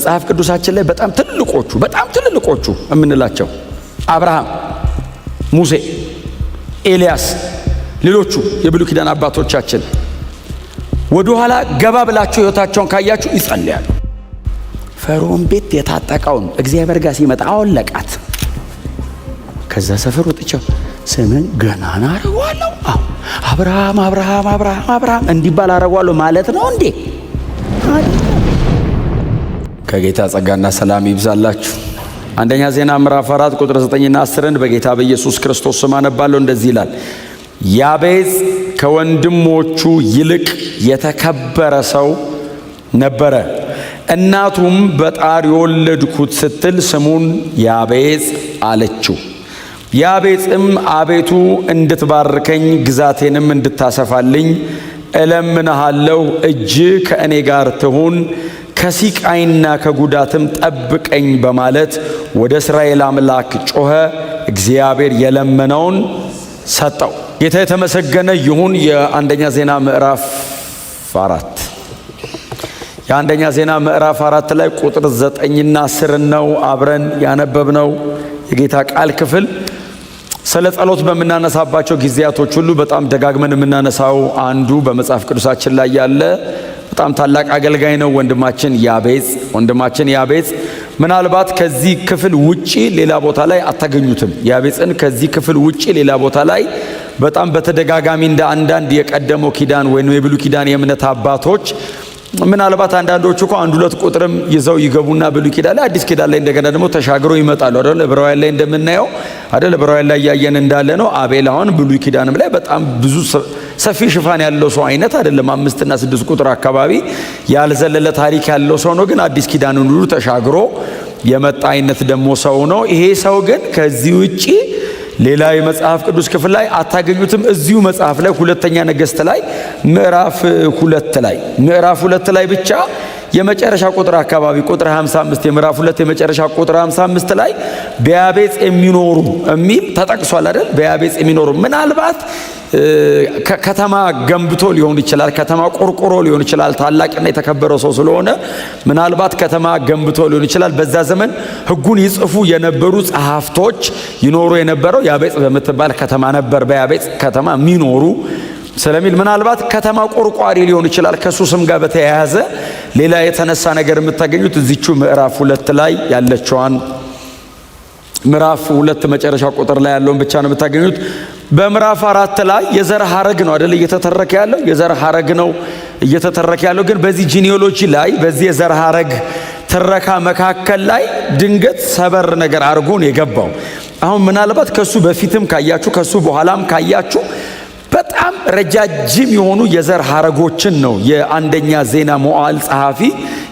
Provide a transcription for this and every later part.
መጽሐፍ ቅዱሳችን ላይ በጣም ትልልቆቹ የምንላቸው አብርሃም፣ ሙሴ፣ ኤልያስ፣ ሌሎቹ የብሉይ ኪዳን አባቶቻችን ወደ ኋላ ገባ ብላችሁ ሕይወታቸውን ካያችሁ ይጸልያሉ። ፈርዖን ቤት የታጠቀውን እግዚአብሔር ጋር ሲመጣ አወለቃት። ከዛ ሰፈር ወጥቼው ስምን ገናና አረጋለሁ፣ አብርሃም እንዲባል አረጋለሁ ማለት ነው እንዴ? ከጌታ ጸጋና ሰላም ይብዛላችሁ። አንደኛ ዜና ምዕራፍ 4 ቁጥር 9ና 10 በጌታ በኢየሱስ ክርስቶስ ስም አነባለሁ። እንደዚህ ይላል፣ ያቤጽ ከወንድሞቹ ይልቅ የተከበረ ሰው ነበረ። እናቱም በጣር የወለድኩት ስትል ስሙን ያቤጽ አለችው። ያቤጽም አቤቱ እንድትባርከኝ ግዛቴንም እንድታሰፋልኝ እለምንሃለሁ፣ እጅ ከእኔ ጋር ትሁን፣ ከሲቃይና ከጉዳትም ጠብቀኝ በማለት ወደ እስራኤል አምላክ ጮኸ። እግዚአብሔር የለመነውን ሰጠው። ጌታ የተመሰገነ ይሁን። የአንደኛ ዜና ምዕራፍ 4 ላይ ቁጥር 9ና 10 ነው አብረን ያነበብነው የጌታ ቃል ክፍል። ስለ ጸሎት በምናነሳባቸው ጊዜያቶች ሁሉ በጣም ደጋግመን የምናነሳው አንዱ በመጽሐፍ ቅዱሳችን ላይ ያለ በጣም ታላቅ አገልጋይ ነው ወንድማችን ያቤጽ። ምናልባት ከዚህ ክፍል ውጪ ሌላ ቦታ ላይ አታገኙትም። ያቤጽን ከዚህ ክፍል ውጪ ሌላ ቦታ ላይ በጣም በተደጋጋሚ እንደ አንዳንድ የቀደመው ኪዳን ወይም የብሉይ ኪዳን የእምነት አባቶች ምናልባት አንዳንዶቹ እኮ 1-2 ቁጥርም ይዘው ይገቡና ብሉይ ኪዳን ላይ አዲስ ኪዳን ላይ እንደገና ደግሞ ተሻግረው ይመጣሉ አይደል? ዕብራውያን ላይ እንደምናየው አይደል? ዕብራውያን ላይ ያየን እንዳለ ነው። አቤል አሁን ብሉይ ኪዳንም ላይ በጣም ብዙ ሰፊ ሽፋን ያለው ሰው አይነት አይደለም። 5 እና 6 ቁጥር አካባቢ ያልዘለለ ታሪክ ያለው ሰው ነው። ግን አዲስ ኪዳንን ሁሉ ተሻግሮ የመጣ አይነት ደግሞ ሰው ነው። ይሄ ሰው ግን ከዚህ ውጪ ሌላ የመጽሐፍ ቅዱስ ክፍል ላይ አታገኙትም። እዚሁ መጽሐፍ ላይ ሁለተኛ ነገሥት ላይ ምዕራፍ 2 ላይ ብቻ የመጨረሻ ቁጥር አካባቢ ቁጥር 55 የምዕራፍ 2 የመጨረሻ ቁጥር 55 ላይ በያቤጽ የሚኖሩ የሚል ተጠቅሷል አይደል? በያቤጽ የሚኖሩ ምናልባት ከተማ ገንብቶ ሊሆን ይችላል፣ ከተማ ቆርቆሮ ሊሆን ይችላል። ታላቅና የተከበረ ሰው ስለሆነ ምናልባት ከተማ ገንብቶ ሊሆን ይችላል። በዛ ዘመን ሕጉን ይጽፉ የነበሩ ጸሐፍቶች ይኖሩ የነበረው ያቤጽ በምትባል ከተማ ነበር። በያቤጽ ከተማ የሚኖሩ ስለሚል ምናልባት ከተማ ቆርቋሪ ሊሆን ይችላል። ከሱ ስም ጋር በተያያዘ ሌላ የተነሳ ነገር የምታገኙት እዚቹ ምዕራፍ 2 ላይ ያለችዋን ምዕራፍ 2 መጨረሻ ቁጥር ላይ ያለውን ብቻ ነው የምታገኙት። በምዕራፍ 4 ላይ የዘር ሐረግ ነው አይደል እየተተረከ ያለው፣ የዘር ሐረግ ነው እየተተረከ ያለው። ግን በዚህ ጂኒዮሎጂ ላይ በዚህ የዘር ሐረግ ትረካ መካከል ላይ ድንገት ሰበር ነገር አድርጎ ነው የገባው። አሁን ምናልባት ከሱ በፊትም ካያችሁ ከሱ በኋላም ካያችሁ በጣም ረጃጅም የሆኑ የዘር ሐረጎችን ነው የአንደኛ ዜና መዋዕል ጸሐፊ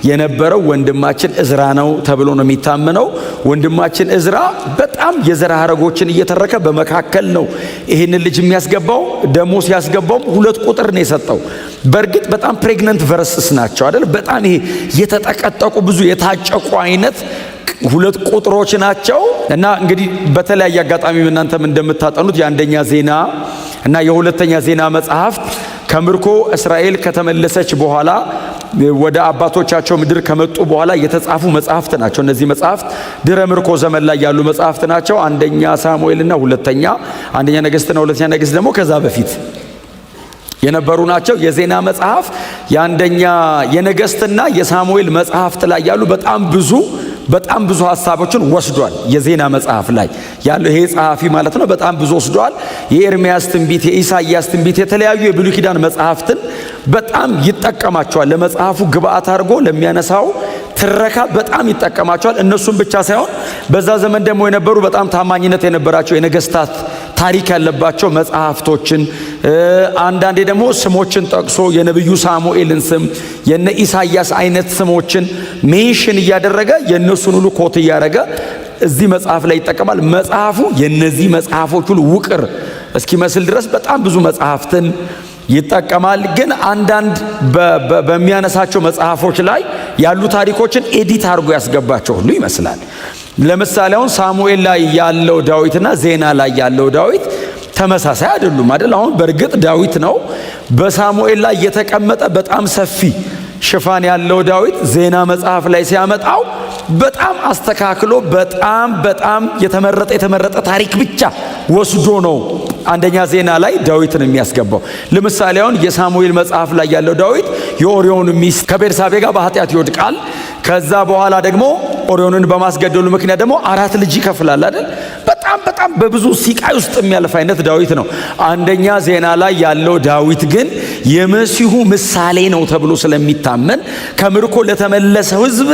የነበረው ወንድማችን እዝራ ነው ተብሎ ነው የሚታመነው። ወንድማችን እዝራ በጣም የዘር ሐረጎችን እየተረከ በመካከል ነው ይህንን ልጅ የሚያስገባው። ደሞ ሲያስገባውም 2 ቁጥር ነው የሰጠው። በእርግጥ በጣም ፕሬግነንት ቨርስስ ናቸው አይደል? በጣም ይሄ የተጠቀጠቁ ብዙ የታጨቁ አይነት 2 ቁጥሮች ናቸው። እና እንግዲህ በተለያየ አጋጣሚ እናንተም እንደምታጠኑት የአንደኛ ዜና እና የሁለተኛ ዜና መጽሐፍት ከምርኮ እስራኤል ከተመለሰች በኋላ ወደ አባቶቻቸው ምድር ከመጡ በኋላ የተጻፉ መጽሐፍት ናቸው። እነዚህ መጽሐፍት ድረ ምርኮ ዘመን ላይ ያሉ መጽሐፍት ናቸው። አንደኛ ሳሙኤልና አንደኛ ነገሥትና ሁለተኛ ነገሥት ደግሞ ከዛ በፊት የነበሩ ናቸው። የዜና መጽሐፍ የአንደኛ የነገሥትና የሳሙኤል መጽሐፍት ላይ ያሉ በጣም ብዙ ሐሳቦችን ወስዷል። የዜና መጽሐፍ ላይ ያለው ይሄ ጸሐፊ ማለት ነው በጣም ብዙ ወስዷል። የኤርምያስ ትንቢት፣ የኢሳይያስ ትንቢት፣ የተለያዩ የብሉይ ኪዳን መጽሐፍትን በጣም ይጠቀማቸዋል። ለመጽሐፉ ግብአት አድርጎ ለሚያነሳው ትረካ በጣም ይጠቀማቸዋል። እነሱም ብቻ ሳይሆን በዛ ዘመን ደግሞ የነበሩ በጣም ታማኝነት የነበራቸው የነገስታት ታሪክ ያለባቸው መጽሐፍቶችን አንዳንዴ ደግሞ ስሞችን ጠቅሶ የነብዩ ሳሙኤልን ስም የነ ኢሳይያስ አይነት ስሞችን ሜንሽን እያደረገ የነሱን ሁሉ ኮት እያደረገ እዚህ መጽሐፍ ላይ ይጠቀማል። መጽሐፉ የነዚህ መጽሐፎች ሁሉ ውቅር እስኪመስል ድረስ በጣም ብዙ መጽሐፍትን ይጠቀማል። ግን አንዳንድ በሚያነሳቸው መጽሐፎች ላይ ያሉ ታሪኮችን ኤዲት አድርጎ ያስገባቸው ሁሉ ይመስላል። ለምሳሌ አሁን ሳሙኤል ላይ ያለው ዳዊትና ዜና ላይ ያለው ዳዊት ተመሳሳይ አይደሉም አይደል? አሁን በእርግጥ ዳዊት ነው በሳሙኤል ላይ የተቀመጠ በጣም ሰፊ ሽፋን ያለው ዳዊት ዜና መጽሐፍ ላይ ሲያመጣው በጣም አስተካክሎ በጣም የተመረጠ ታሪክ ብቻ ወስዶ ነው አንደኛ ዜና ላይ ዳዊትን የሚያስገባው። ለምሳሌ አሁን የሳሙኤል መጽሐፍ ላይ ያለው ዳዊት የኦሪዮን ሚስት ከቤርሳቤ ጋር በኃጢአት ይወድቃል። ከዛ በኋላ ደግሞ ኦሪዮንን በማስገደሉ ምክንያት ደግሞ 4 ልጅ ይከፍላል አይደል? በጣም በብዙ ሲቃይ ውስጥ የሚያልፍ አይነት ዳዊት ነው። አንደኛ ዜና ላይ ያለው ዳዊት ግን የመሲሁ ምሳሌ ነው ተብሎ ስለሚታመን ከምርኮ ለተመለሰው ሕዝብ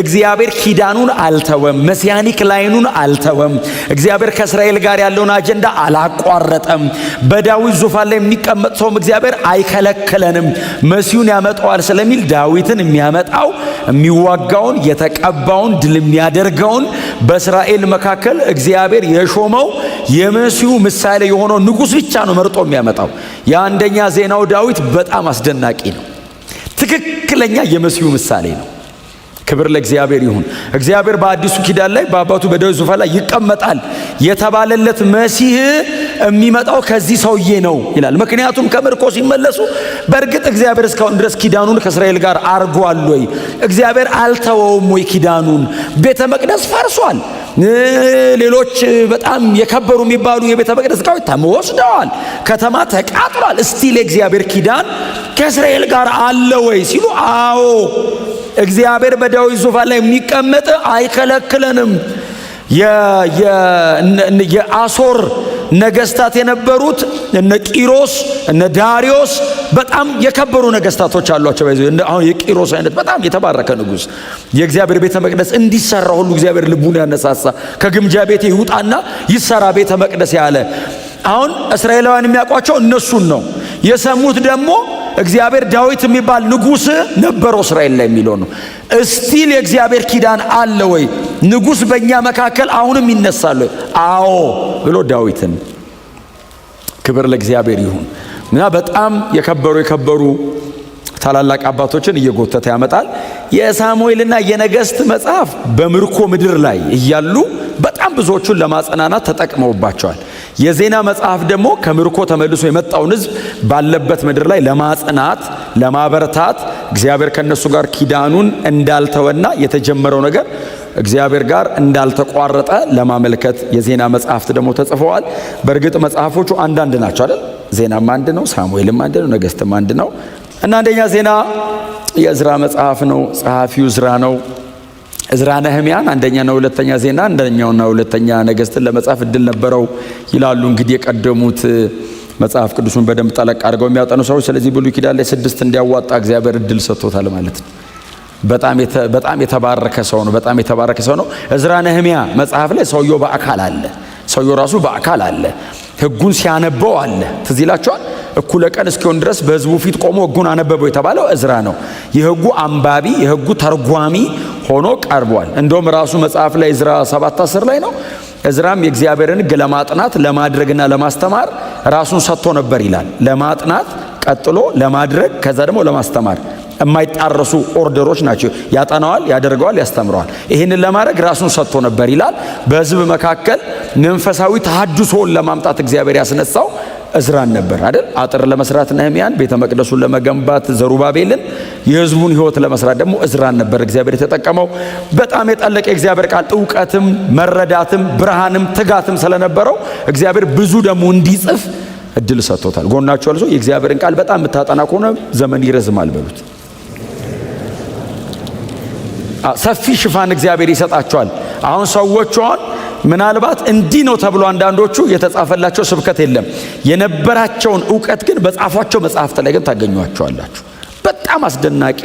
እግዚአብሔር ኪዳኑን አልተወም፣ መሲያኒክ ላይኑን አልተወም። እግዚአብሔር ከእስራኤል ጋር ያለውን አጀንዳ አላቋረጠም። በዳዊት ዙፋን ላይ የሚቀመጥ ሰውም እግዚአብሔር አይከለክለንም፣ መሲሁን ያመጣዋል ስለሚል ዳዊትን የሚያመጣው የሚዋጋውን የተቀባውን ድል የሚያደርገውን በእስራኤል መካከል እግዚአብሔር የሾመው የመሲሁ ምሳሌ የሆነው ንጉሥ ብቻ ነው መርጦ የሚያመጣው። የአንደኛ ዜናው ዳዊት በጣም አስደናቂ ነው። ትክክለኛ የመሲሁ ምሳሌ ነው። ክብር ለእግዚአብሔር ይሁን። እግዚአብሔር በአዲሱ ኪዳን ላይ በአባቱ በዳዊት ዙፋን ላይ ይቀመጣል የተባለለት መሲህ የሚመጣው ከዚህ ሰውዬ ነው ይላል። ምክንያቱም ከምርኮ ሲመለሱ በእርግጥ እግዚአብሔር እስካሁን ድረስ ኪዳኑን ከእስራኤል ጋር አርጓል ወይ? እግዚአብሔር አልተወውም ወይ ኪዳኑን? ቤተ መቅደስ ፈርሷል። ሌሎች በጣም የከበሩ የሚባሉ የቤተ መቅደስ ዕቃዎች ተወስደዋል። ከተማ ተቃጥሏል። እስቲል የእግዚአብሔር ኪዳን ከእስራኤል ጋር አለ ወይ ሲሉ አዎ እግዚአብሔር በዳዊት ዙፋን ላይ የሚቀመጥ አይከለክለንም። የአሦር ነገስታት የነበሩት እነ ቂሮስ እነ ዳሪዮስ በጣም የከበሩ ነገስታቶች አሏቸው። አሁን የቂሮስ አይነት በጣም የተባረከ ንጉስ የእግዚአብሔር ቤተ መቅደስ እንዲሰራ ሁሉ እግዚአብሔር ልቡን ያነሳሳ ከግምጃ ቤት ይውጣና ይሰራ ቤተ መቅደስ ያለ። አሁን እስራኤላውያን የሚያውቋቸው እነሱን ነው። የሰሙት ደግሞ እግዚአብሔር ዳዊት የሚባል ንጉስ ነበረው እስራኤል ላይ የሚለው ነው። እስቲል የእግዚአብሔር ኪዳን አለ ወይ? ንጉስ በእኛ መካከል አሁንም ይነሳል ወይ? አዎ ብሎ ዳዊትን ክብር ለእግዚአብሔር ይሁን እና በጣም የከበሩ ታላላቅ አባቶችን እየጎተተ ያመጣል። የሳሙኤልና የነገስት መጽሐፍ በምርኮ ምድር ላይ እያሉ በጣም ብዙዎቹን ለማጽናናት ተጠቅመውባቸዋል። የዜና መጽሐፍ ደግሞ ከምርኮ ተመልሶ የመጣውን ሕዝብ ባለበት ምድር ላይ ለማጽናት ለማበረታት እግዚአብሔር ከነሱ ጋር ኪዳኑን እንዳልተወና የተጀመረው ነገር እግዚአብሔር ጋር እንዳልተቋረጠ ለማመልከት የዜና መጽሐፍት ደግሞ ተጽፈዋል። በእርግጥ መጽሐፎቹ አንዳንድ ናቸው አይደል? ዜናም አንድ ነው፣ ሳሙኤልም አንድ ነው፣ ነገስትም አንድ ነው እና አንደኛ ዜና የዕዝራ መጽሐፍ ነው። ጸሐፊው ዕዝራ ነው። ዕዝራ ነህምያን አንደኛና ሁለተኛ ዜና አንደኛውና ሁለተኛ ነገስትን ለመጻፍ እድል ነበረው ይላሉ እንግዲህ የቀደሙት መጽሐፍ ቅዱሱን በደንብ ጠለቅ አድርገው የሚያጠኑ ሰዎች። ስለዚህ ብሉይ ኪዳን ላይ 6 እንዲያዋጣ እግዚአብሔር እድል ሰጥቶታል ማለት ነው። በጣም የተባረከ ሰው ነው። በጣም የተባረከ ሰው ነው። ዕዝራ ነህምያ መጽሐፍ ላይ ሰውየው በአካል አለ። ሰውየው ራሱ በአካል አለ። ሕጉን ሲያነበው አለ። ትዝ ይላችኋል። እኩለ ቀን እስኪሆን ድረስ በሕዝቡ ፊት ቆሞ ሕጉን አነበበው የተባለው ዕዝራ ነው። የሕጉ አንባቢ የሕጉ ተርጓሚ ሆኖ ቀርቧል። እንደውም ራሱ መጽሐፍ ላይ ዕዝራ 7:10 ላይ ነው። ዕዝራም የእግዚአብሔርን ሕግ ለማጥናት ለማድረግና ለማስተማር ራሱን ሰጥቶ ነበር ይላል። ለማጥናት ቀጥሎ ለማድረግ ከዛ ደግሞ ለማስተማር የማይጣረሱ ኦርደሮች ናቸው። ያጠናዋል፣ ያደርገዋል፣ ያስተምረዋል። ይህንን ለማድረግ ራሱን ሰጥቶ ነበር ይላል። በሕዝብ መካከል መንፈሳዊ ተሐድሶን ለማምጣት እግዚአብሔር ያስነሳው ዕዝራን ነበር አይደል? አጥር ለመስራት ነህምያን፣ ቤተ መቅደሱን ለመገንባት ዘሩባቤልን፣ የሕዝቡን ሕይወት ለመስራት ደግሞ ዕዝራን ነበር እግዚአብሔር የተጠቀመው። በጣም የጠለቀ የእግዚአብሔር ቃል እውቀትም መረዳትም ብርሃንም ትጋትም ስለነበረው እግዚአብሔር ብዙ ደግሞ እንዲጽፍ እድል ሰጥቶታል። ጎናችሁ አልሶ የእግዚአብሔርን ቃል በጣም የምታጠና ከሆነ ዘመን ይረዝማል በሉት። ሰፊ ሽፋን እግዚአብሔር ይሰጣቸዋል። አሁን ሰዎቹ ምናልባት እንዲህ ነው ተብሎ አንዳንዶቹ የተጻፈላቸው ስብከት የለም። የነበራቸውን ዕውቀት ግን በጻፏቸው መጽሐፍት ላይ ግን ታገኟቸዋላችሁ። በጣም አስደናቂ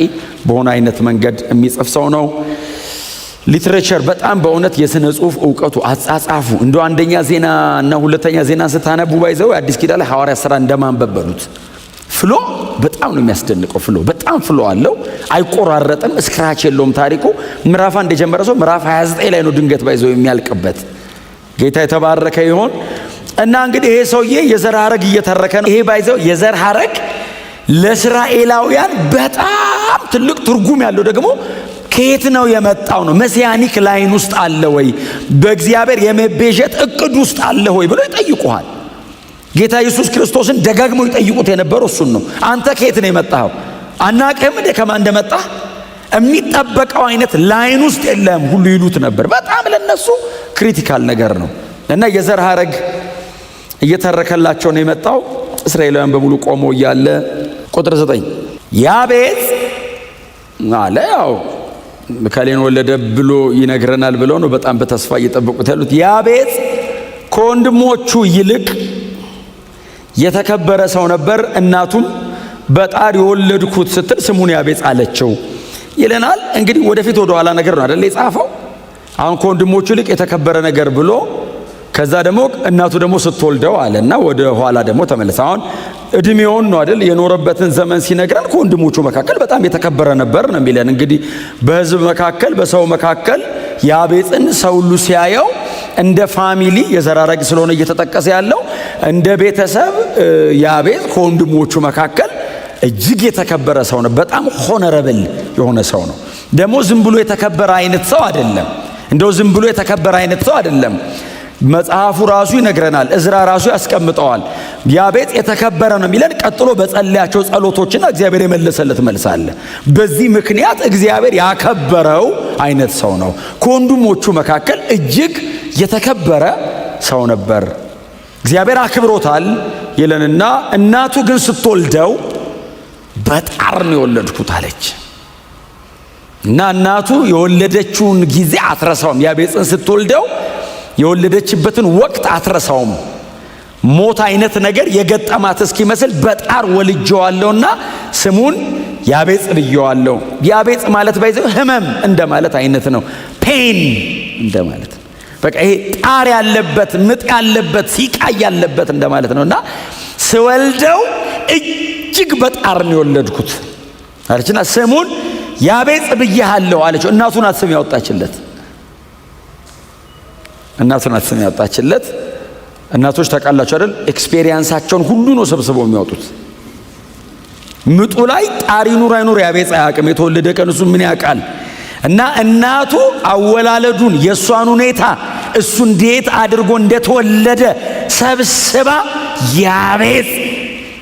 በሆነ አይነት መንገድ የሚጽፍ ሰው ነው። ሊትሬቸር በጣም በእውነት የሥነ ጽሑፍ ዕውቀቱ አጻጻፉ እንደ አንደኛ ዜና እና ሁለተኛ ዜና ስታነቡ ባይዘው አዲስ ኪዳን ላይ ሐዋርያት ሥራ እንደማንበብ በሉት። ፍሎ በጣም ነው የሚያስደንቀው። ፍሎ በጣም ፍሎ አለው። አይቆራረጥም። ስክራች የለውም። ታሪኩ ምዕራፍ 1 የጀመረ ሰው ምዕራፍ 29 ላይ ነው ድንገት ባይዘው የሚያልቅበት። ጌታ የተባረከ ይሆን እና እንግዲህ ይሄ ሰውዬ የዘር ሐረግ እየተረከ ነው። ይሄ ባይዘው የዘር ሐረግ ለእስራኤላውያን በጣም ትልቅ ትርጉም ያለው ደግሞ ከየት ነው የመጣው ነው። መሲያኒክ ላይን ውስጥ አለ ወይ? በእግዚአብሔር የመቤዠት እቅድ ውስጥ አለ ወይ ብሎ ይጠይቁሃል። ጌታ ኢየሱስ ክርስቶስን ደጋግመው ይጠይቁት የነበረው እሱን ነው። አንተ ከየት ነው የመጣኸው? አናቅህም እንደ ከማን እንደመጣ የሚጠበቀው አይነት ላይን ውስጥ የለም ሁሉ ይሉት ነበር። በጣም ለነሱ ክሪቲካል ነገር ነው። እና የዘር ሐረግ እየተረከላቸው ነው የመጣው። እስራኤላውያን በሙሉ ቆሞ እያለ ቁጥር 9 ያቤጽ አለ። ያው ሚካኤልን ወለደ ብሎ ይነግረናል ብለው ነው በጣም በተስፋ እየጠበቁት ያሉት። ያቤጽ ከወንድሞቹ ይልቅ የተከበረ ሰው ነበር። እናቱም በጣር የወለድኩት ስትል ስሙን ያቤጽ አለችው ይለናል። እንግዲህ ወደፊት ወደ ኋላ ነገር ነው አይደል የጻፈው። አሁን ከወንድሞቹ ይልቅ የተከበረ ነገር ብሎ ከዛ ደግሞ እናቱ ደግሞ ስትወልደው አለና ወደ ኋላ ደግሞ ተመለሰ። አሁን እድሜውን ነው አይደል የኖረበትን ዘመን ሲነግረን ከወንድሞቹ መካከል በጣም የተከበረ ነበር ነው የሚለን። እንግዲህ በሕዝብ መካከል በሰው መካከል ያቤጽን ሰው ሁሉ ሲያየው እንደ ፋሚሊ የዘር ሐረግ ስለሆነ እየተጠቀሰ ያለው እንደ ቤተሰብ ያቤጽ ከወንድሞቹ መካከል እጅግ የተከበረ ሰው ነው። በጣም ሆነረብል የሆነ ሰው ነው። ደግሞ ዝም ብሎ የተከበረ አይነት ሰው አይደለም። እንደው ዝም ብሎ የተከበረ አይነት ሰው አይደለም። መጽሐፉ ራሱ ይነግረናል። እዝራ ራሱ ያስቀምጠዋል። ያቤጽ የተከበረ ነው የሚለን ቀጥሎ በጸለያቸው ጸሎቶችና እግዚአብሔር የመለሰለት መልስ አለ። በዚህ ምክንያት እግዚአብሔር ያከበረው አይነት ሰው ነው። ከወንድሞቹ መካከል እጅግ የተከበረ ሰው ነበር። እግዚአብሔር አክብሮታል ይለንና እናቱ ግን ስትወልደው በጣር ነው የወለድኩት አለች። እና እናቱ የወለደችውን ጊዜ አትረሳውም። ያቤጽን ስትወልደው የወለደችበትን ወቅት አትረሳውም። ሞት አይነት ነገር የገጠማት እስኪመስል በጣር ወልጄዋለሁና ስሙን ያቤጽ ብዬዋለሁ። ያቤጽ ማለት ባይዘው ህመም እንደማለት አይነት ነው። ፔን እንደማለት ነው። በቃ ይሄ ጣር ያለበት ምጥ ያለበት ሲቃይ ያለበት እንደማለት ነውና ስወልደው እጅግ በጣር ነው የወለድኩት አለችና ስሙን ያቤጽ ብዬሃለሁ አለችው። እናቱን አትስም ያወጣችለት እናቶች ታውቃላችሁ አይደል? ኤክስፔሪየንሳቸውን ሁሉ ነው ሰብስበው የሚያወጡት። ምጡ ላይ ጣር ይኑር አይኑር ያቤጽ አያውቅም። የተወለደ ቀን እሱ ምን ያውቃል? እና እናቱ አወላለዱን የእሷን ሁኔታ እሱ እንዴት አድርጎ እንደተወለደ ሰብስባ ያቤጽ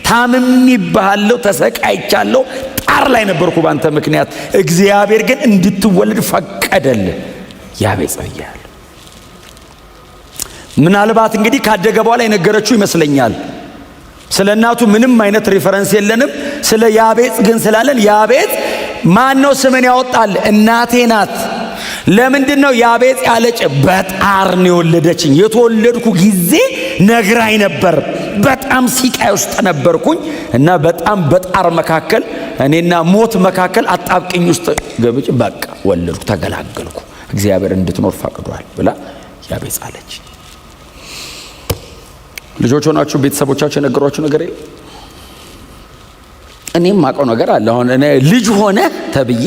ታምሜብሃለሁ፣ ተሰቃይቻለሁ፣ ጣር ላይ ነበርኩ ባንተ ምክንያት፣ እግዚአብሔር ግን እንድትወለድ ፈቀደልህ፣ ያቤጽ ብዬሃለሁ። ምናልባት እንግዲህ ካደገ በኋላ የነገረችው ይመስለኛል። ስለ እናቱ ምንም አይነት ሪፈረንስ የለንም። ስለ ያቤጽ ግን ስላለን ያቤጽ ማን ነው ስምን ያወጣል? እናቴ ናት። ለምንድን ነው ያቤጽ ያለች? በጣር ነው የወለደችኝ። የተወለድኩ ጊዜ ነግራኝ ነበር። በጣም ሲቃይ ውስጥ ነበርኩኝ እና በጣም በጣር መካከል እኔና ሞት መካከል አጣብቅኝ ውስጥ ገብቼ በቃ ወለድኩ፣ ተገላገልኩ፣ እግዚአብሔር እንድትኖር ፈቅዷል ብላ ያቤጽ አለች። ልጆች ሆናችሁ ቤተሰቦቻችሁ የነገሯችሁ ነገር የለም? እኔም ማውቀው ነገር አለ። አሁን እኔ ልጅ ሆነ ተብዬ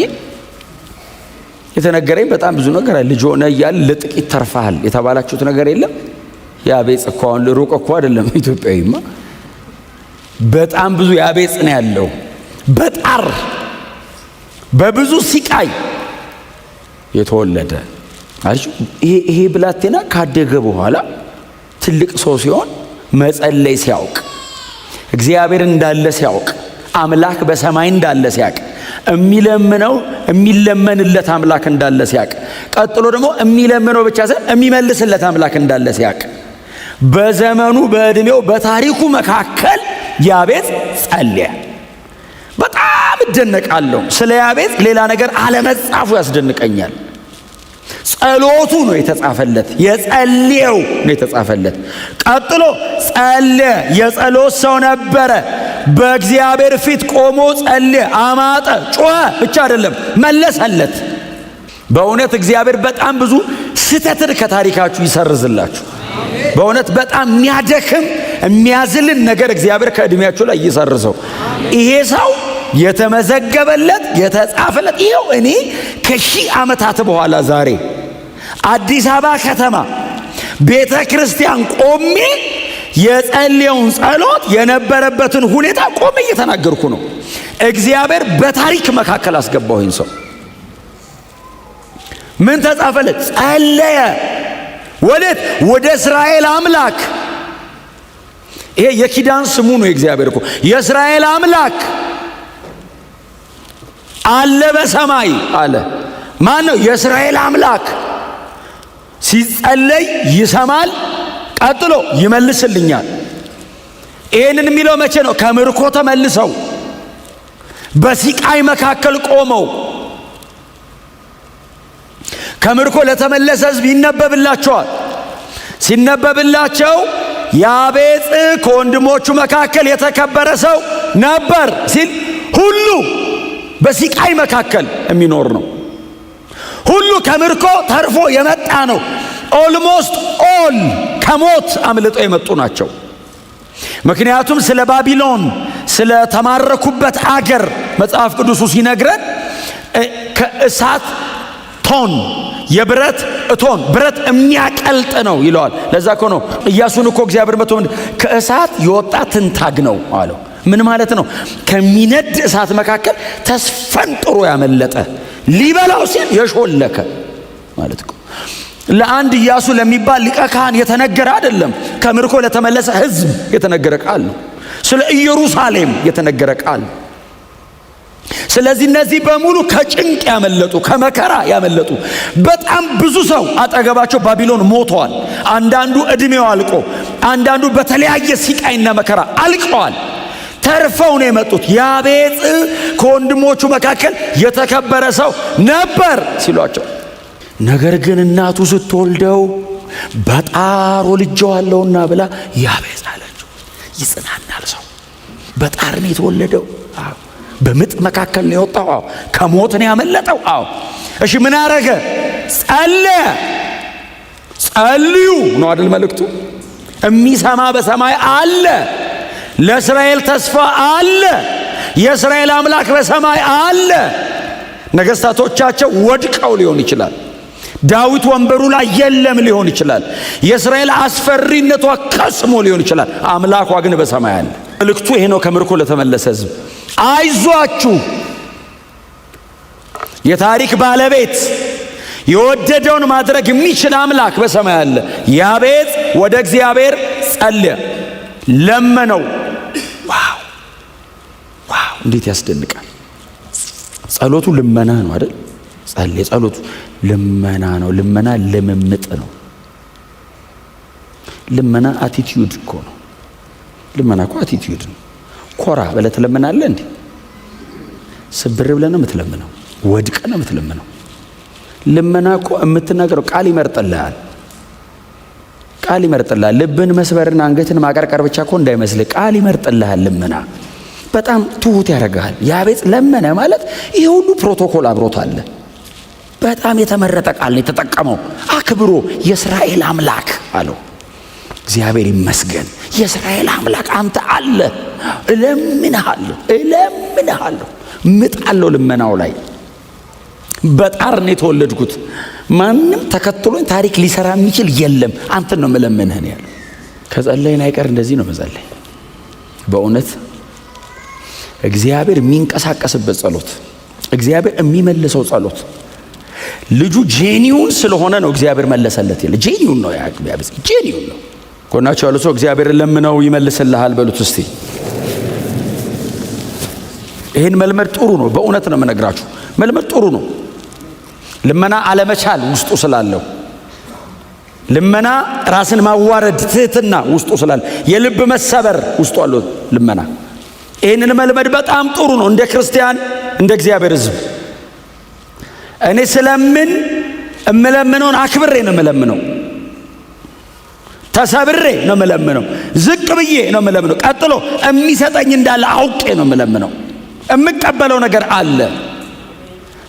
የተነገረኝ በጣም ብዙ ነገር አለ። ልጅ ሆነ እያለ ለጥቂት ተርፋሃል የተባላችሁት ነገር የለም? ያቤጽ እኮ አሁን ሩቅ እኮ አይደለም። ኢትዮጵያዊማ በጣም ብዙ ያቤጽ ነው ያለው። በጣር በብዙ ሲቃይ የተወለደ አሪፍ። ይሄ ብላቴና ካደገ በኋላ ትልቅ ሰው ሲሆን መጸለይ ሲያውቅ፣ እግዚአብሔር እንዳለ ሲያውቅ፣ አምላክ በሰማይ እንዳለ ሲያውቅ፣ የሚለመንለት አምላክ እንዳለ ሲያውቅ፣ ቀጥሎ ደግሞ የሚለምነው ብቻ ሳይሆን የሚመልስለት አምላክ እንዳለ ሲያውቅ፣ በዘመኑ በእድሜው በታሪኩ መካከል ያቤጽ ጸለየ። በጣም እደነቃለሁ። ስለ ያቤጽ ሌላ ነገር አለመጻፉ ያስደንቀኛል። ጸሎቱ ነው የተጻፈለት፣ የጸለየው ነው የተጻፈለት። ቀጥሎ ጸለየ፣ የጸሎት ሰው ነበረ። በእግዚአብሔር ፊት ቆሞ ጸለየ፣ አማጠ፣ ጮኸ ብቻ አይደለም መለሰለት። በእውነት እግዚአብሔር በጣም ብዙ ስህተትን ከታሪካችሁ ይሰርዝላችሁ። በእውነት በጣም የሚያደክም የሚያዝልን ነገር እግዚአብሔር ከእድሜያችሁ ላይ ይሰርዘው። ይሄ ሰው የተመዘገበለት የተጻፈለት ይኸው እኔ ከሺህ ዓመታት በኋላ ዛሬ አዲስ አበባ ከተማ ቤተ ክርስቲያን ቆሜ የጸለየውን ጸሎት የነበረበትን ሁኔታ ቆሜ እየተናገርኩ ነው። እግዚአብሔር በታሪክ መካከል አስገባው። ይህን ሰው ምን ተጻፈለት? ጸለየ። ወዴት? ወደ እስራኤል አምላክ። ይሄ የኪዳን ስሙ ነው። የእግዚአብሔር እኮ የእስራኤል አምላክ አለ በሰማይ አለ። ማን ነው? የእስራኤል አምላክ። ሲጸለይ ይሰማል፣ ቀጥሎ ይመልስልኛል። ይህንን የሚለው መቼ ነው? ከምርኮ ተመልሰው በሲቃይ መካከል ቆመው ከምርኮ ለተመለሰ ሕዝብ ይነበብላቸዋል። ሲነበብላቸው ያቤጽ ከወንድሞቹ መካከል የተከበረ ሰው ነበር ሲል ሁሉ በሲቃይ መካከል የሚኖር ነው። ሁሉ ከምርኮ ተርፎ የመጣ ነው። ኦልሞስት ኦል ከሞት አምልጠው የመጡ ናቸው። ምክንያቱም ስለ ባቢሎን ስለ ተማረኩበት አገር መጽሐፍ ቅዱሱ ሲነግረን ከእሳት ቶን የብረት እቶን ብረት የሚያቀልጥ ነው ይለዋል። ለዛ እኮ ነው ኢያሱን እኮ እግዚአብሔር መጥቶ ከእሳት የወጣ ትንታግ ነው አለው። ምን ማለት ነው? ከሚነድ እሳት መካከል ተስፈንጥሮ ያመለጠ ሊበላው ሲል የሾለከ ማለት ነው። ለአንድ ኢያሱ ለሚባል ሊቀ ካህን የተነገረ አይደለም። ከምርኮ ለተመለሰ ሕዝብ የተነገረ ቃል ነው። ስለ ኢየሩሳሌም የተነገረ ቃል። ስለዚህ እነዚህ በሙሉ ከጭንቅ ያመለጡ ከመከራ ያመለጡ በጣም ብዙ ሰው አጠገባቸው ባቢሎን ሞተዋል። አንዳንዱ እድሜው አልቆ፣ አንዳንዱ በተለያየ ሲቃይና መከራ አልቀዋል። ተርፈው ነው የመጡት። ያቤጽ ከወንድሞቹ መካከል የተከበረ ሰው ነበር ሲሏቸው፣ ነገር ግን እናቱ ስትወልደው በጣር ወልጄዋለሁና ብላ ያቤጽ አለችው። ይጽናናል ሰው። በጣር ነው የተወለደው። አዎ። በምጥ መካከል ነው የወጣው። አዎ። ከሞት ነው ያመለጠው። አዎ። እሺ ምን አረገ? ጸለየ። ጸልዩ ነው አይደል መልእክቱ? የሚሰማ በሰማይ አለ። ለእስራኤል ተስፋ አለ። የእስራኤል አምላክ በሰማይ አለ። ነገሥታቶቻቸው ወድቀው ሊሆን ይችላል። ዳዊት ወንበሩ ላይ የለም ሊሆን ይችላል። የእስራኤል አስፈሪነቷ ከስሞ ሊሆን ይችላል። አምላኳ ግን በሰማይ አለ። መልእክቱ ይሄ ነው። ከምርኮ ለተመለሰ ሕዝብ አይዟችሁ፣ የታሪክ ባለቤት የወደደውን ማድረግ የሚችል አምላክ በሰማይ አለ። ያቤጽ ወደ እግዚአብሔር ጸለየ፣ ለመነው። ዋው ዋው! እንዴት ያስደንቃል! ጸሎቱ ልመና ነው አይደል? ጸለየ። ጸሎቱ ልመና ነው። ልመና ልምምጥ ነው። ልመና አቲቲዩድ እኮ ነው። ልመና እኮ አቲቲዩድ ነው። ኮራ ብለህ ትለምናለህ እንዴ? ስብር ብለህ ነው የምትለምነው? ወድቀህ ነው የምትለምነው? ልመና እኮ የምትናገረው ቃል ይመርጥልሃል። ቃል ይመርጥልሃል። ልብን መስበርና አንገትን ማቀርቀር ብቻ እኮ እንዳይመስልህ፣ ቃል ይመርጥልሃል። ልመና በጣም ትሁት ያደርግሃል። ያቤጽ ለመነ ማለት ይሄ ሁሉ ፕሮቶኮል አብሮት አለ። በጣም የተመረጠ ቃል ነው የተጠቀመው። አክብሮ የእስራኤል አምላክ አለው። እግዚአብሔር ይመስገን፣ የእስራኤል አምላክ አንተ አለ። እለምንሃለሁ እለምንሃለሁ። ምጣለው ልመናው ላይ በጣር ነው የተወለድኩት። ማንም ተከትሎኝ ታሪክ ሊሰራ የሚችል የለም። አንተን ነው መለመንህ ነው ያለው። ከጸለይን አይቀር እንደዚህ ነው መጸለይ። በእውነት እግዚአብሔር የሚንቀሳቀስበት ጸሎት፣ እግዚአብሔር የሚመልሰው ጸሎት። ልጁ ጄኒውን ስለሆነ ነው እግዚአብሔር መለሰለት። ይል ጄኒውን ነው ያክብያብ ጄኒውን ነው። ኮናቸው ያለው ሰው እግዚአብሔርን ለምነው ይመልስልሃል በሉት እስቲ። ይሄን መልመድ ጥሩ ነው። በእውነት ነው የምነግራችሁ፣ መልመድ ጥሩ ነው። ልመና አለመቻል ውስጡ ስላለው፣ ልመና ራስን ማዋረድ ትህትና ውስጡ ስላለ፣ የልብ መሰበር ውስጡ አለው ልመና። ይሄንን መልመድ በጣም ጥሩ ነው። እንደ ክርስቲያን እንደ እግዚአብሔር ሕዝብ እኔ ስለምን እምለምነውን አክብሬ ነው እምለምነው። ተሰብሬ ነው እምለምነው። ዝቅ ብዬ ነው እምለምነው። ቀጥሎ የሚሰጠኝ እንዳለ አውቄ ነው እምለምነው። የምቀበለው ነገር አለ።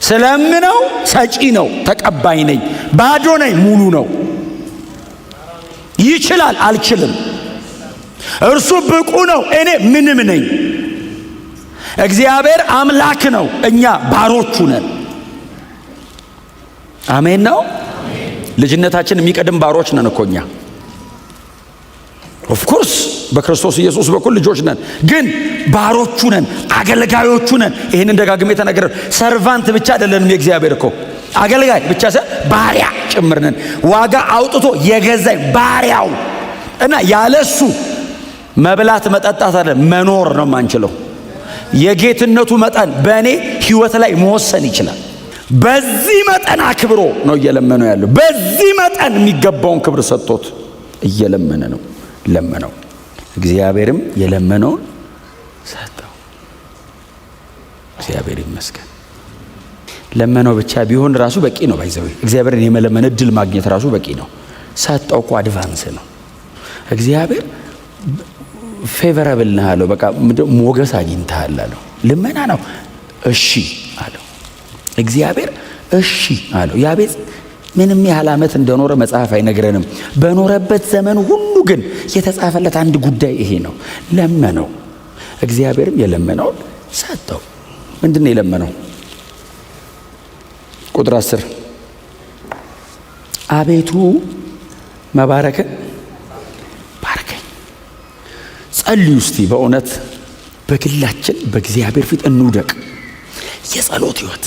ስለምነው ሰጪ ነው፣ ተቀባይ ነኝ። ባዶ ነኝ፣ ሙሉ ነው። ይችላል፣ አልችልም። እርሱ ብቁ ነው፣ እኔ ምንም ነኝ። እግዚአብሔር አምላክ ነው፣ እኛ ባሮቹ ነን። አሜን ነው። ልጅነታችን የሚቀድም ባሮች ነን እኮ እኛ። ኦፍ ኮርስ በክርስቶስ ኢየሱስ በኩል ልጆች ነን፣ ግን ባሮቹ ነን፣ አገልጋዮቹ ነን። ይሄንን ደጋግሜ ተናገረ። ሰርቫንት ብቻ አይደለንም የእግዚአብሔር እኮ አገልጋይ ብቻ ሳይሆን ባሪያ ጭምር ነን። ዋጋ አውጥቶ የገዛኝ ባሪያው እና ያለሱ መብላት መጠጣት አይደለም መኖር ነው የማንችለው። የጌትነቱ መጠን በእኔ ህይወት ላይ መወሰን ይችላል። በዚህ መጠን አክብሮ ነው እየለመነው ያለው። በዚህ መጠን የሚገባውን ክብር ሰጥቶት እየለመነ ነው። ለመነው፣ እግዚአብሔርም የለመነውን ሰጠው። እግዚአብሔር ይመስገን። ለመነው ብቻ ቢሆን ራሱ በቂ ነው። ባይዘው እግዚአብሔርን የመለመን እድል ማግኘት ራሱ በቂ ነው። ሰጠው እኮ አድቫንስ ነው። እግዚአብሔር ፌቨራብል ነህ አለው። በቃ ሞገስ አግኝተሃል አለው። ልመና ነው። እሺ አለው። እግዚአብሔር እሺ አለው። ያቤጽ ምንም ያህል ዓመት እንደኖረ መጽሐፍ አይነግረንም። በኖረበት ዘመን ሁሉ ግን የተጻፈለት አንድ ጉዳይ ይሄ ነው። ለመነው፣ እግዚአብሔርም የለመነውን ሰጠው። ምንድን ነው የለመነው? ቁጥር 10 አቤቱ መባረክን ባርከኝ። ጸልዩ እስቲ በእውነት በግላችን በእግዚአብሔር ፊት እንውደቅ። የጸሎት ህይወት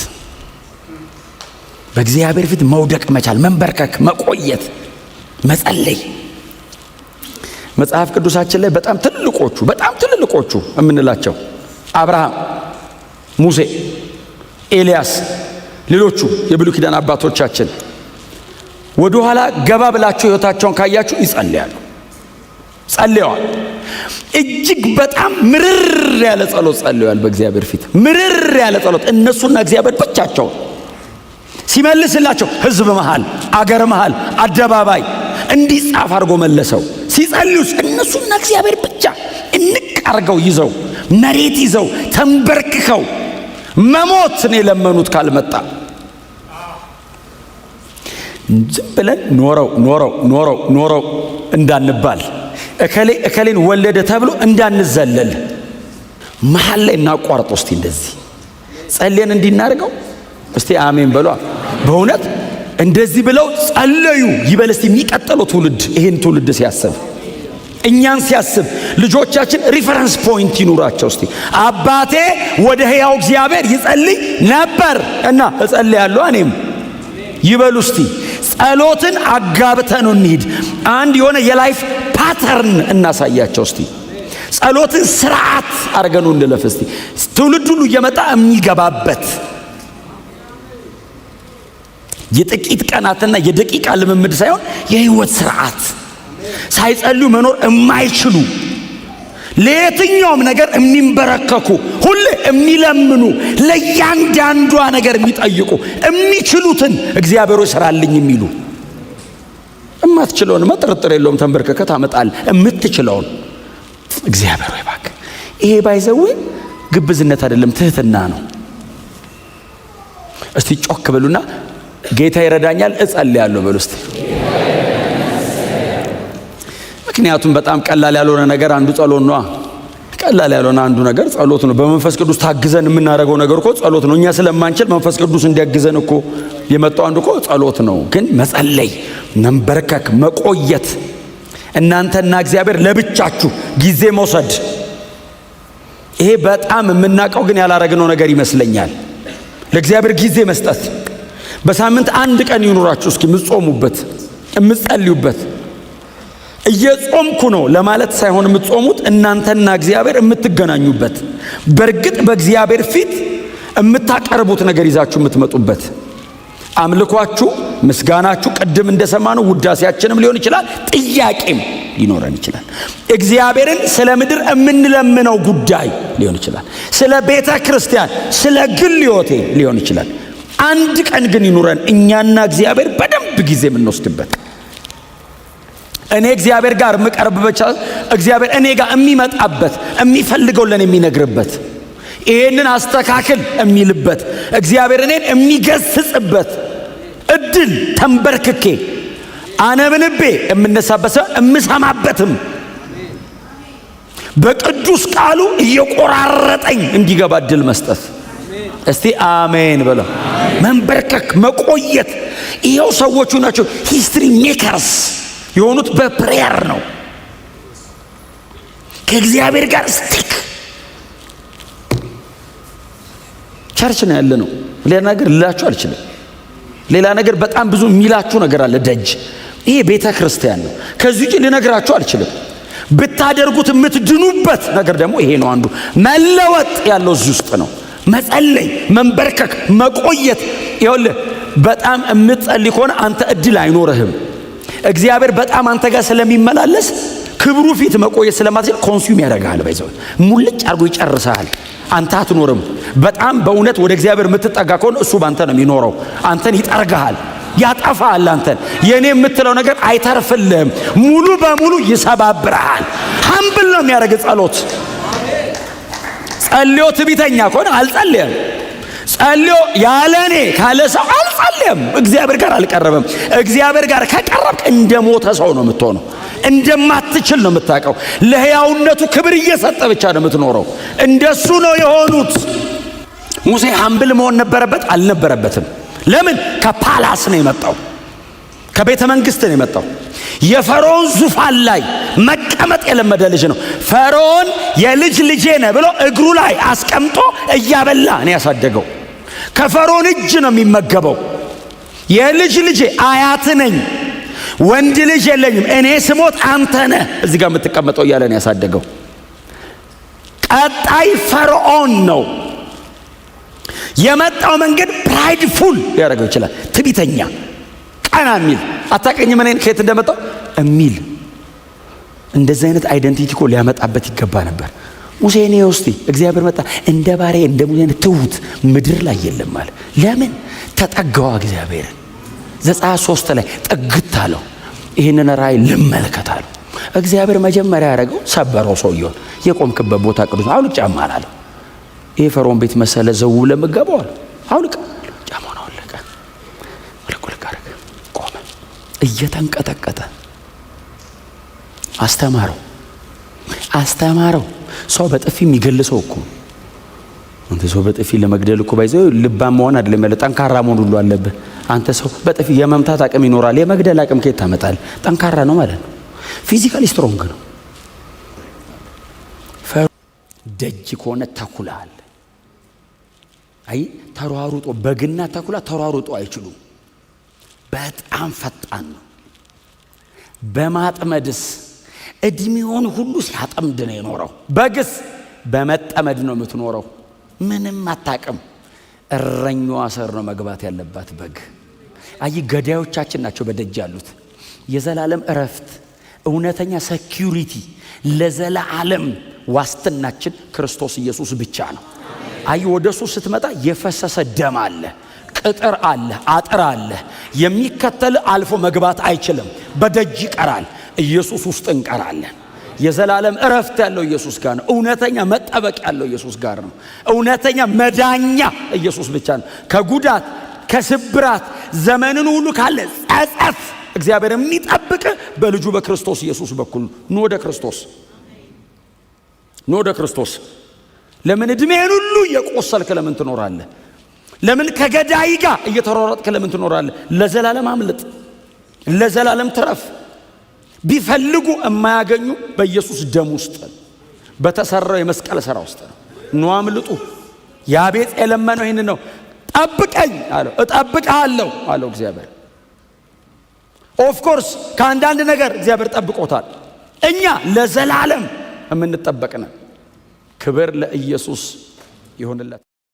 በእግዚአብሔር ፊት መውደቅ መቻል፣ መንበርከክ፣ መቆየት፣ መጸለይ። መጽሐፍ ቅዱሳችን ላይ በጣም ትልልቆቹ የምንላቸው አብርሃም፣ ሙሴ፣ ኤልያስ፣ ሌሎቹ የብሉይ ኪዳን አባቶቻችን ወደ ኋላ ገባ ብላችሁ ህይወታቸውን ካያችሁ ይጸልያሉ፣ ጸልየዋል። እጅግ በጣም ምርር ያለ ጸሎት ጸልየዋል በእግዚአብሔር ፊት። ምርር ያለ ጸሎት እነሱና እግዚአብሔር ብቻቸው ሲመልስላቸው ህዝብ መሃል፣ አገር መሃል፣ አደባባይ እንዲጻፍ አድርጎ መለሰው። ሲጸልዩስ እነሱና እግዚአብሔር ብቻ እንቅ አርገው ይዘው መሬት ይዘው ተንበርክከው መሞት ነው የለመኑት። ካልመጣ ዝም ብለን ኖረው እንዳንባል እከሌን ወለደ ተብሎ እንዳንዘለል መሃል ላይ እናቋርጥ። እስቲ እንደዚህ ጸልየን እንዲናርገው እስቲ አሜን በሏ። በእውነት እንደዚህ ብለው ጸለዩ ይበል እስቲ የሚቀጥለው ትውልድ ይሄን ትውልድ ሲያስብ፣ እኛን ሲያስብ፣ ልጆቻችን ሪፈረንስ ፖይንት ይኑራቸው። እስቲ አባቴ ወደ ሕያው እግዚአብሔር ይጸልይ ነበር እና እጸልያለሁ እኔም ይበሉ። እስቲ ጸሎትን አጋብተን እንሂድ። አንድ የሆነ የላይፍ ፓተርን እናሳያቸው። እስቲ ጸሎትን ስርዓት አርገን እንለፍ። እስቲ ትውልድ ሁሉ እየመጣ የሚገባበት የጥቂት ቀናትና የደቂቃ ልምምድ ሳይሆን የህይወት ስርዓት። ሳይጸልዩ መኖር የማይችሉ ለየትኛውም ነገር የሚንበረከኩ ሁሌ የሚለምኑ ለእያንዳንዷ ነገር የሚጠይቁ የሚችሉትን እግዚአብሔር ይሰራልኝ የሚሉ እማትችለውን ጥርጥር የለውም ተንበርከከት አመጣል የምትችለውን እግዚአብሔር እባክህ። ይሄ ባይዘው ግብዝነት አይደለም ትህትና ነው። እስቲ ጮክ በሉና ጌታ ይረዳኛል እጸልያለሁ በሉ እስቲ። ምክንያቱም በጣም ቀላል ያልሆነ ነገር አንዱ ጸሎት ነው። ቀላል ያልሆነ አንዱ ነገር ጸሎት ነው። በመንፈስ ቅዱስ ታግዘን የምናደርገው ነገር እኮ ጸሎት ነው። እኛ ስለማንችል መንፈስ ቅዱስ እንዲያግዘን እኮ የመጣው አንዱ እኮ ጸሎት ነው። ግን መጸለይ፣ መንበርከክ፣ መቆየት፣ እናንተና እግዚአብሔር ለብቻችሁ ጊዜ መውሰድ፣ ይሄ በጣም የምናውቀው ግን ያላረግነው ነገር ይመስለኛል። ለእግዚአብሔር ጊዜ መስጠት። በሳምንት አንድ ቀን ይኑራችሁ እስኪ የምትጾሙበት የምትጸልዩበት። እየጾምኩ ነው ለማለት ሳይሆን የምትጾሙት እናንተና እግዚአብሔር የምትገናኙበት፣ በእርግጥ በእግዚአብሔር ፊት የምታቀርቡት ነገር ይዛችሁ የምትመጡበት። አምልኳችሁ፣ ምስጋናችሁ፣ ቅድም እንደሰማነው ውዳሴያችንም ሊሆን ይችላል፣ ጥያቄም ሊኖረን ይችላል። እግዚአብሔርን ስለ ምድር የምንለምነው ጉዳይ ሊሆን ይችላል፣ ስለ ቤተ ክርስቲያን፣ ስለ ግል ሕይወቴ ሊሆን ይችላል። አንድ ቀን ግን ይኑረን እኛና እግዚአብሔር በደንብ ጊዜ የምንወስድበት። እኔ እግዚአብሔር ጋር የምቀርብበት፣ እግዚአብሔር እኔ ጋር የሚመጣበት፣ የሚፈልገው ለኔ የሚነግርበት፣ ይሄንን አስተካክል የሚልበት፣ እግዚአብሔር እኔን የሚገስጽበት እድል ተንበርክኬ አነብንቤ የምነሳበት ሳይሆን የምሰማበትም በቅዱስ ቃሉ እየቆራረጠኝ እንዲገባ እድል መስጠት። እስቲ አሜን በለው። መንበርከክ፣ መቆየት። ይሄው ሰዎቹ ናቸው ሂስትሪ ሜከርስ የሆኑት በፕሬየር ነው። ከእግዚአብሔር ጋር ስቲክ ቸርች ነው ያለ ነው። ሌላ ነገር ልላችሁ አልችልም። ሌላ ነገር በጣም ብዙ የሚላችሁ ነገር አለ ደጅ። ይሄ ቤተ ክርስቲያን ነው። ከዚህ ውጪ ልነግራችሁ አልችልም። ብታደርጉት የምትድኑበት ነገር ደግሞ ይሄ ነው። አንዱ መለወጥ ያለው እዚህ ውስጥ ነው። መጸለይ፣ መንበርከክ፣ መቆየት። ይኸውልህ በጣም የምትጸልይ ከሆነ አንተ እድል አይኖርህም። እግዚአብሔር በጣም አንተ ጋር ስለሚመላለስ ክብሩ ፊት መቆየት ስለማትችል ኮንሱም ያደርጋል። ባይዘው ሙልጭ አድርጎ ይጨርሳል። አንተ አትኖርም። በጣም በእውነት ወደ እግዚአብሔር የምትጠጋ ከሆነ እሱ ባንተ ነው የሚኖረው። አንተን ይጠርግሃል፣ ያጠፋሃል። አንተን የኔ የምትለው ነገር አይተርፍልህም። ሙሉ በሙሉ ይሰባብርሃል። ሀምብል ነው የሚያደርግ ጸሎት። ጸልዮ ትዕቢተኛ ከሆነ አልጸልየም። ጸልዮ ያለኔ ካለ ሰው አልጸልየም። እግዚአብሔር ጋር አልቀረበም። እግዚአብሔር ጋር ከቀረብክ እንደሞተ ሰው ነው የምትሆነው። እንደማትችል ነው የምታውቀው። ለሕያውነቱ ክብር እየሰጠ ብቻ ነው የምትኖረው። እንደሱ ነው የሆኑት። ሙሴ ሀምብል መሆን ነበረበት? አልነበረበትም። ለምን? ከፓላስ ነው የመጣው፣ ከቤተ መንግስት ነው የመጣው። የፈርዖን ዙፋን ላይ መቀመጥ የለመደ ልጅ ነው። ፈርዖን የልጅ ልጄ ነህ ብሎ እግሩ ላይ አስቀምጦ እያበላ ነው ያሳደገው። ከፈርዖን እጅ ነው የሚመገበው። የልጅ ልጄ አያት ነኝ፣ ወንድ ልጅ የለኝም፣ እኔ ስሞት አንተ ነህ እዚህ ጋር የምትቀመጠው እያለ ነው ያሳደገው። ቀጣይ ፈርዖን ነው የመጣው። መንገድ ፕራይድፉል ሊያደርገው ይችላል። ትዕቢተኛ፣ ቀና የሚል አታቀኝም እኔን ከየት እንደመጣው የሚል እንደዚህ አይነት አይደንቲቲ እኮ ሊያመጣበት ይገባ ነበር። ሙሴ እኔ ውስጥ እግዚአብሔር መጣ እንደ ባሪያ እንደ ሙሴ ትሁት ምድር ላይ የለም ማለት ለምን? ተጠጋዋ እግዚአብሔርን። ዘጸአት 3 ላይ ጥግት አለው። ይህንን ራእይ ልመለከታለሁ። እግዚአብሔር መጀመሪያ ያደረገው ሰበረው። ሰውየውን የቆምክበት ቦታ ቅዱስ አውልቅ ጫማ አለው። ይሄ ፈርዖን ቤት መሰለ ዘው ለምገባው አለ። አውልቅ ጫማውን አወለቀ። ወለቆልክ አረገ። ቆመ። እየተንቀጠቀጠ አስተማረው። ሰው በጥፊ የሚገልሰው እኮ አንተ ሰው በጥፊ ለመግደል እኮ ባይዘው ልባም መሆን አይደለም ያለ ጠንካራ መሆን ሁሉ አለብህ። አንተ ሰው በጥፊ የመምታት አቅም ይኖራል፣ የመግደል አቅም ከየት ታመጣለህ? ጠንካራ ነው ማለት ነው። ፊዚካሊ ስትሮንግ ነው። ደጅ ከሆነ ተኩላ አለ። አይ ተሯሩጦ በግና ተኩላ ተሯሩጦ አይችሉም። በጣም ፈጣን ነው። በማጥመድስ እድሜውን ሁሉ ሲያጠምድ ነው የኖረው። በግስ በመጠመድ ነው የምትኖረው። ምንም አታቅም። እረኛዋ ስር ነው መግባት ያለባት በግ። አይ ገዳዮቻችን ናቸው በደጅ ያሉት። የዘላለም እረፍት፣ እውነተኛ ሴኩሪቲ፣ ለዘላለም ዋስትናችን ክርስቶስ ኢየሱስ ብቻ ነው። አይ ወደሱ ስትመጣ የፈሰሰ ደም አለ፣ ቅጥር አለ፣ አጥር አለ። የሚከተል አልፎ መግባት አይችልም። በደጅ ይቀራል። ኢየሱስ ውስጥ እንቀራለን። የዘላለም እረፍት ያለው ኢየሱስ ጋር ነው። እውነተኛ መጠበቅ ያለው ኢየሱስ ጋር ነው። እውነተኛ መዳኛ ኢየሱስ ብቻ ነው። ከጉዳት ከስብራት ዘመንን ሁሉ ካለ ጸጸት እግዚአብሔር የሚጠብቅ በልጁ በክርስቶስ ኢየሱስ በኩል ኑ ወደ ክርስቶስ። ለምን እድሜህን ሁሉ እየቆሰልክ ለምን ትኖራለህ? ለምን ከገዳይ ጋር እየተሯሯጥክ ለምን ትኖራለህ? ለዘላለም አምልጥ፣ ለዘላለም ትረፍ። ቢፈልጉ የማያገኙ በኢየሱስ ደም ውስጥ በተሰራው የመስቀል ሥራ ውስጥ ነው። ኑ አምልጡ። ያቤጽ የለመነው ይህን ነው። ጠብቀኝ አለው። እጠብቅሃለሁ አለው እግዚአብሔር። ኦፍኮርስ ከአንዳንድ ነገር እግዚአብሔር ጠብቆታል። እኛ ለዘላለም የምንጠበቅ ነን። ክብር ለኢየሱስ ይሁንለት።